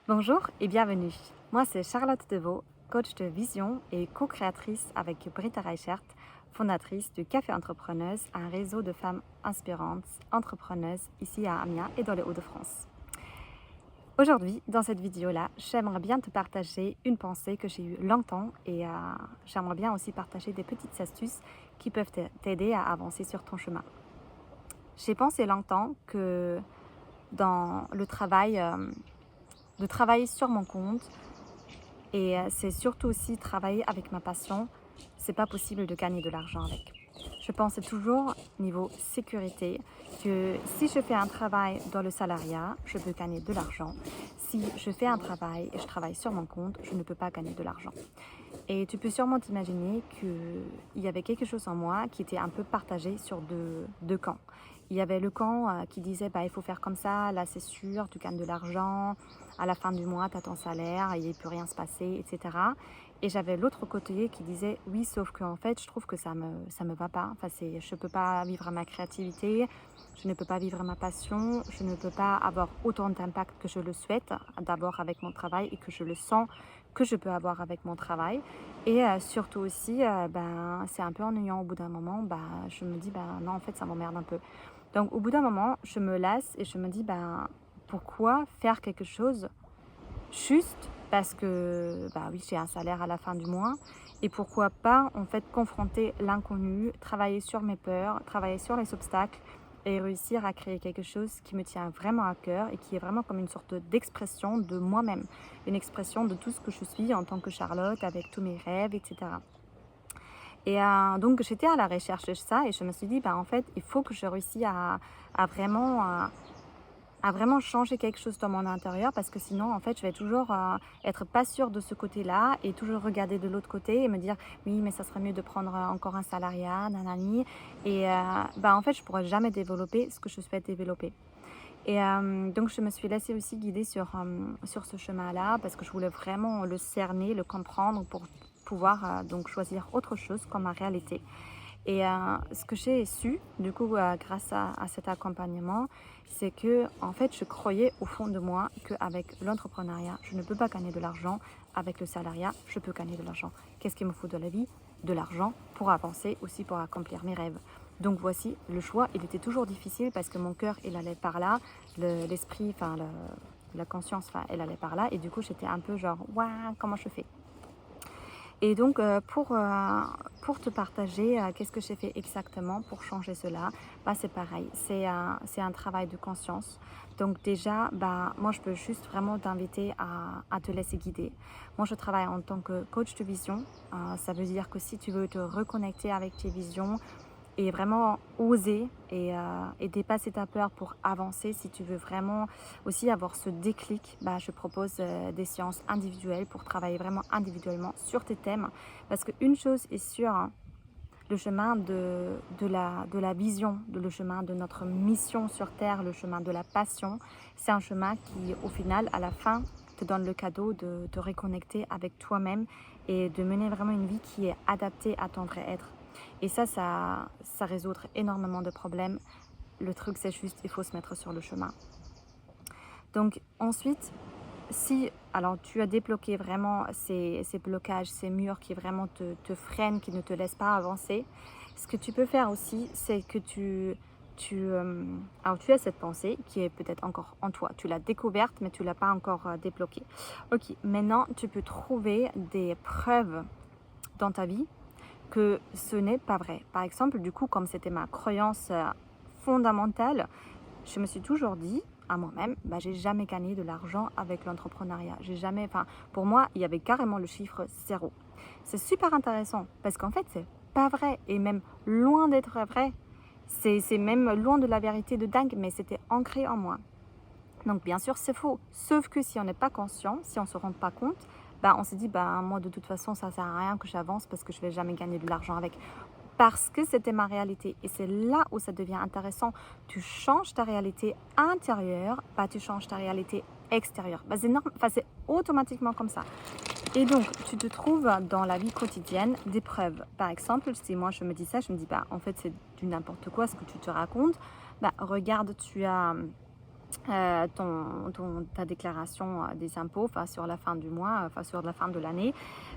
Bonjour et bienvenue. Moi, c'est Charlotte Deveau, coach de vision et co-créatrice avec Britta Reichert, fondatrice du Café Entrepreneuse, un réseau de femmes inspirantes, entrepreneuses ici à Amiens et dans les Hauts-de-France. Aujourd'hui, dans cette vidéo-là, j'aimerais bien te partager une pensée que j'ai eue longtemps et j'aimerais bien aussi partager des petites astuces qui peuvent t'aider à avancer sur ton chemin. J'ai pensé longtemps que dans le travail, de travailler sur mon compte, et c'est surtout aussi travailler avec ma passion, c'est pas possible de gagner de l'argent avec. Je pensais toujours, niveau sécurité, que si je fais un travail dans le salariat, je peux gagner de l'argent. Si je fais un travail et je travaille sur mon compte, je ne peux pas gagner de l'argent. Et tu peux sûrement t'imaginer qu'il y avait quelque chose en moi qui était un peu partagé sur deux camps. Il y avait le camp qui disait bah, il faut faire comme ça, là c'est sûr, tu gagnes de l'argent, à la fin du mois tu as ton salaire, il ne peut rien se passer, etc. Et j'avais l'autre côté qui disait oui, sauf qu'en fait je trouve que ça me va pas. Enfin, je ne peux pas vivre ma créativité, je ne peux pas vivre ma passion, je ne peux pas avoir autant d'impact que je le souhaite, d'abord avec mon travail et que je le sens que je peux avoir avec mon travail. Et surtout aussi, ben, c'est un peu ennuyant au bout d'un moment, bah, je me dis, ben, non, en fait, ça m'emmerde un peu. Donc, au bout d'un moment, je me lasse et je me dis, ben, pourquoi faire quelque chose juste parce que, bah oui, j'ai un salaire à la fin du mois. Et pourquoi pas, en fait, confronter l'inconnu, travailler sur mes peurs, travailler sur les obstacles et réussir à créer quelque chose qui me tient vraiment à cœur et qui est vraiment comme une sorte d'expression de moi-même, une expression de tout ce que je suis en tant que Charlotte, avec tous mes rêves, etc. Et donc, j'étais à la recherche de ça et je me suis dit, bah, en fait, il faut que je réussisse à vraiment à vraiment changer quelque chose dans mon intérieur parce que sinon, en fait, je vais toujours être pas sûre de ce côté-là et toujours regarder de l'autre côté et me dire oui, mais ça serait mieux de prendre encore un salariat, nanani. Et bah, en fait, je pourrais jamais développer ce que je souhaite développer. Et donc, je me suis laissée aussi guider sur ce chemin-là parce que je voulais vraiment le cerner, le comprendre pour pouvoir donc choisir autre chose comme ma réalité. Et ce que j'ai su, du coup, grâce à cet accompagnement, c'est que, en fait, je croyais au fond de moi qu'avec l'entrepreneuriat, je ne peux pas gagner de l'argent. Avec le salariat, je peux gagner de l'argent. Qu'est-ce qu'il me faut de la vie? De l'argent pour avancer, aussi pour accomplir mes rêves. Donc voici, le choix, il était toujours difficile parce que mon cœur, il allait par là, l'esprit, enfin, la conscience, enfin, elle allait par là. Et du coup, j'étais un peu genre, waouh, comment je fais? Et donc, pour te partager, qu'est-ce que j'ai fait exactement pour changer cela? Bah, c'est pareil, c'est un travail de conscience. Donc déjà, bah, moi, je peux juste vraiment t'inviter à te laisser guider. Moi, je travaille en tant que coach de vision. Ça veut dire que si tu veux te reconnecter avec tes visions, et vraiment oser et dépasser ta peur pour avancer. Si tu veux vraiment aussi avoir ce déclic, bah, je propose des séances individuelles pour travailler vraiment individuellement sur tes thèmes. Parce qu'une chose est sûre, hein, le chemin de la vision, le chemin de notre mission sur Terre, le chemin de la passion, c'est un chemin qui, au final, à la fin, te donne le cadeau de te reconnecter avec toi-même et de mener vraiment une vie qui est adaptée à ton vrai être. Et ça résout énormément de problèmes. Le truc, c'est juste, il faut se mettre sur le chemin. Donc ensuite, si alors tu as débloqué vraiment ces blocages, ces murs qui vraiment te freinent, qui ne te laissent pas avancer, ce que tu peux faire aussi, c'est que alors tu as cette pensée qui est peut-être encore en toi. Tu l'as découverte, mais tu ne l'as pas encore débloquée. Ok, maintenant tu peux trouver des preuves dans ta vie que ce n'est pas vrai. Par exemple, du coup, comme c'était ma croyance fondamentale, je me suis toujours dit à moi-même, bah, j'ai jamais gagné de l'argent avec l'entrepreneuriat. J'ai jamais, enfin, pour moi, il y avait carrément le chiffre zéro. C'est super intéressant parce qu'en fait, c'est pas vrai et même loin d'être vrai. C'est même loin de la vérité de dingue, mais c'était ancré en moi. Donc bien sûr, c'est faux. Sauf que si on n'est pas conscient, si on ne se rend pas compte, bah, on se dit, bah, moi de toute façon, ça ne sert à rien que j'avance parce que je ne vais jamais gagner de l'argent avec. Parce que c'était ma réalité. Et c'est là où ça devient intéressant. Tu changes ta réalité intérieure, bah, tu changes ta réalité extérieure. Bah, c'est automatiquement comme ça. Et donc, tu te trouves dans la vie quotidienne des preuves. Par exemple, si moi je me dis ça, je me dis, bah, en fait, c'est du n'importe quoi ce que tu te racontes. Bah, regarde, tu as ta déclaration des impôts, enfin sur la fin du mois, enfin sur la fin de l'année,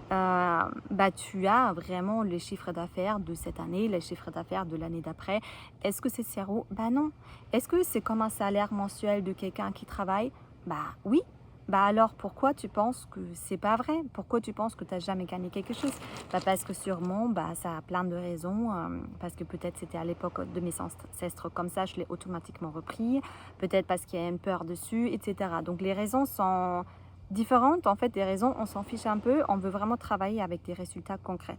tu as vraiment les chiffres d'affaires de cette année, les chiffres d'affaires de l'année d'après. Est-ce que c'est zéro? Bah non. Est-ce que c'est comme un salaire mensuel de quelqu'un qui travaille? Bah oui. Bah alors pourquoi tu penses que c'est pas vrai? Pourquoi tu penses que tu n'as jamais gagné quelque chose? Parce que sûrement, ça a plein de raisons. Parce que peut-être c'était à l'époque de mes ancêtres comme ça, je l'ai automatiquement repris. Peut-être parce qu'il y a une peur dessus, etc. Donc les raisons sont différentes. En fait, des raisons, on s'en fiche un peu. On veut vraiment travailler avec des résultats concrets.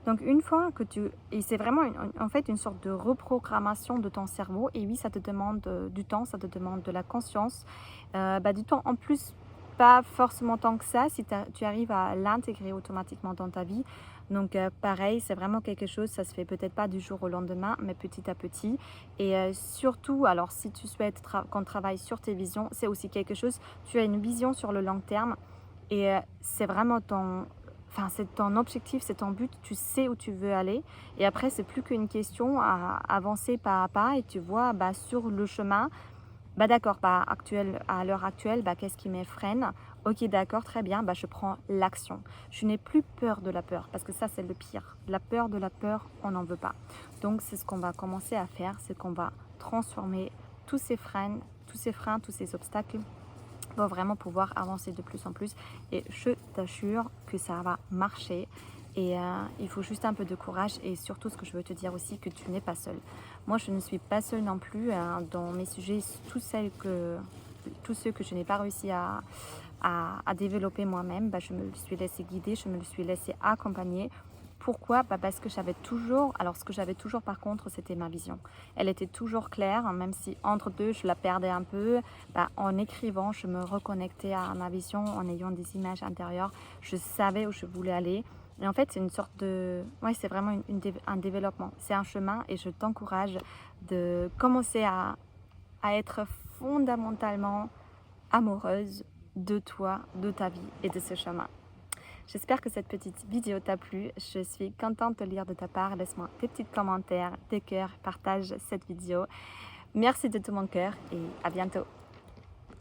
Donc une fois que tu... Et c'est vraiment en fait une sorte de reprogrammation de ton cerveau. Et oui, ça te demande du temps, ça te demande de la conscience. Du temps en plus, pas forcément tant que ça, si tu arrives à l'intégrer automatiquement dans ta vie. Donc pareil, c'est vraiment quelque chose, ça se fait peut-être pas du jour au lendemain, mais petit à petit. Et surtout, alors si tu souhaites qu'on travaille sur tes visions, c'est aussi quelque chose, tu as une vision sur le long terme. Et c'est vraiment c'est ton objectif, c'est ton but, tu sais où tu veux aller. Et après, c'est plus qu'une question à avancer pas à pas. Et tu vois, sur le chemin, d'accord, à l'heure actuelle, qu'est-ce qui m'effraie? Ok, d'accord, très bien, je prends l'action. Je n'ai plus peur de la peur, parce que ça, c'est le pire. La peur de la peur, on n'en veut pas. Donc, c'est ce qu'on va commencer à faire, c'est qu'on va transformer tous ces freins, tous ces obstacles pour vraiment pouvoir avancer de plus en plus. Et je t'assure que ça va marcher. Et il faut juste un peu de courage. Et surtout, ce que je veux te dire aussi, que tu n'es pas seul. Moi, je ne suis pas seule non plus dans mes sujets, tous ceux que je n'ai pas réussi à développer moi-même. Je me suis laissée guider, je me suis laissée accompagner. Pourquoi? Parce que j'avais toujours, alors ce que j'avais toujours par contre, c'était ma vision. Elle était toujours claire, même si entre deux, je la perdais un peu. En écrivant, je me reconnectais à ma vision, en ayant des images intérieures. Je savais où je voulais aller. Et en fait, c'est une sorte de... Ouais, c'est vraiment un développement. C'est un chemin et je t'encourage de commencer à être fondamentalement amoureuse de toi, de ta vie et de ce chemin. J'espère que cette petite vidéo t'a plu. Je suis contente de lire de ta part. Laisse-moi tes petits commentaires, tes cœurs, partage cette vidéo. Merci de tout mon cœur et à bientôt.